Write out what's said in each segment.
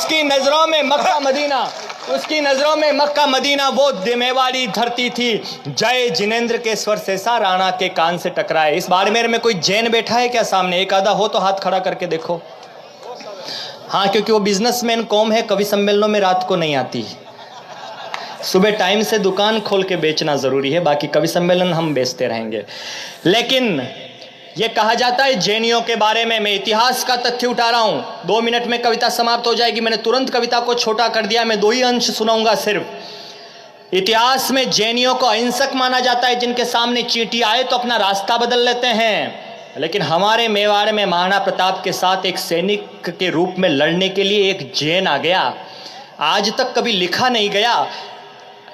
उसकी नजरों में मक्का मदीना, उसकी नजरों में मक्का मदीना वो मेवाड़ी धरती थी। जय जिनेंद्र के स्वर से सा राणा के कान से टकराए। इस बाड़मेर में कोई जैन बैठा है क्या सामने? एक आधा हो तो हाथ खड़ा करके देखो। हाँ, क्योंकि वो बिजनेसमैन कौम है, कवि सम्मेलनों में रात को नहीं आती। सुबह टाइम से दुकान खोल के बेचना जरूरी है, बाकी कवि सम्मेलन हम बेचते रहेंगे। लेकिन ये कहा जाता है जैनियों के बारे में, मैं इतिहास का तथ्य उठा रहा हूं। 2 मिनट में कविता समाप्त हो जाएगी, मैंने तुरंत कविता को छोटा कर दिया, मैं 2 ही अंश सुनाऊंगा सिर्फ। इतिहास में जैनियों को अहिंसक माना जाता है, जिनके सामने चींटी आए तो अपना रास्ता बदल लेते हैं। लेकिन हमारे मेवाड़ में महाराणा प्रताप के साथ एक सैनिक के रूप में लड़ने के लिए एक जैन आ गया। आज तक कभी लिखा नहीं गया।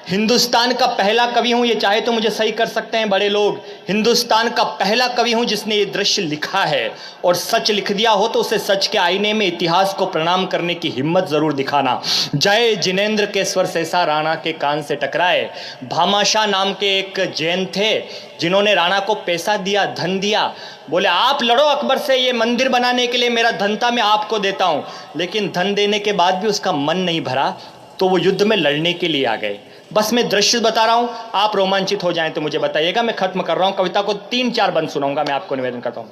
हिंदुस्तान का पहला कवि हूं, ये चाहे तो मुझे सही कर सकते हैं बड़े लोग, हिंदुस्तान का पहला कवि हूं जिसने ये दृश्य लिखा है। और सच लिख दिया हो तो उसे सच के आईने में इतिहास को प्रणाम करने की हिम्मत जरूर दिखाना। जय जिनेंद्र के स्वर से सा राणा के कान से टकराए। भामाशाह नाम के एक जैन थे जिन्होंने राणा को पैसा दिया, धन दिया। बोले आप लड़ो अकबर से, ये मंदिर बनाने के लिए मेरा धन था, मैं आपको देता हूं। लेकिन धन देने के बाद भी उसका मन नहीं भरा, तो वो युद्ध में लड़ने के लिए आ गए। बस मैं दृश्य बता रहा हूं, आप रोमांचित हो जाएं तो मुझे बताइएगा। मैं खत्म कर रहा हूं कविता को, 3-4 बंद सुनाऊंगा, मैं आपको निवेदन करता हूं।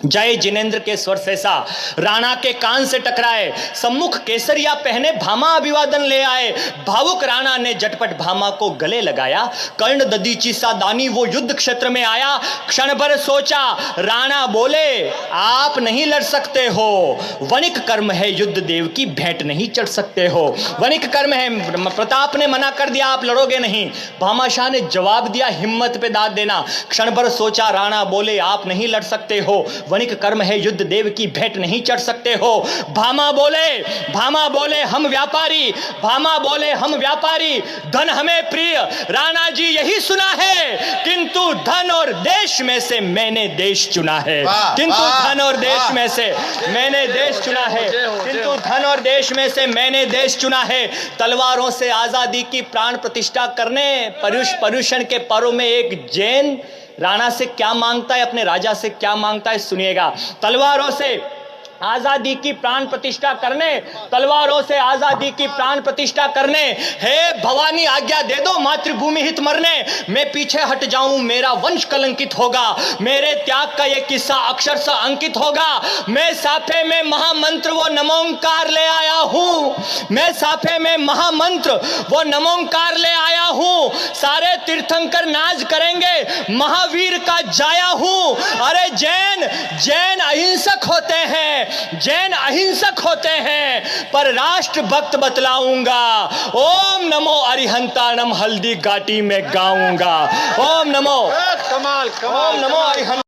जय जिनेंद्र के स्वर से सा राणा के कान से टकराए। सम्मुख केसरिया पहने भामा अभिवादन ले आए। भावुक राणा ने झटपट भामा को गले लगाया। कर्ण ददीची सा दानी वो युद्ध क्षेत्र में आया। क्षण भर सोचा, राणा बोले आप नहीं लड़ सकते हो, वणिक कर्म है युद्ध, देव की भेंट नहीं चढ़ सकते हो। वणिक कर्म है, प्रताप ने मना कर दिया, आप लड़ोगे नहीं। भामाशाह ने जवाब दिया, हिम्मत पे दाद देना। क्षण भर सोचा, राणा बोले आप नहीं लड़ सकते हो, वणिक कर्म है युद्ध, देव की भेंट नहीं चढ़ सकते हो। भामा बोले हम व्यापारी, भामा बोले हम व्यापारी, धन हमें प्रिय, राणा जी यही सुना है, किंतु धन और देश में से मैंने देश चुना है। किंतु धन और देश में से मैंने देश चुना है, किंतु धन और देश में से मैंने देश चुना है। तलवारों से आजादी की प्राण प्रतिष्ठा करने, पर्यूषण के पर्व में एक जैन राणा से क्या मांगता है, अपने राजा से क्या मांगता है, सुनिएगा। तलवारों से आजादी की प्राण प्रतिष्ठा करने, तलवारों से आजादी की प्राण प्रतिष्ठा करने, हे भवानी आज्ञा दे दो मातृभूमि हित मरने। मैं पीछे हट जाऊं मेरा वंश कलंकित होगा, मेरे त्याग का ये किस्सा अक्षर से अंकित होगा। मैं साफे में महामंत्र वो नमोंकार ले आया हूं, मैं साफे में महामंत्र वो नमोंकार ले आया हूं। सारे तीर्थंकर नाज करेंगे, महावीर का जाया हूं। अरे जैन अहिंसक होते हैं, जैन अहिंसक होते हैं, पर राष्ट्र भक्त बतलाऊंगा। ओम नमो अरिहंताणम हल्दी घाटी में गाऊंगा। ओम नमो, ओम नमो अरिहंत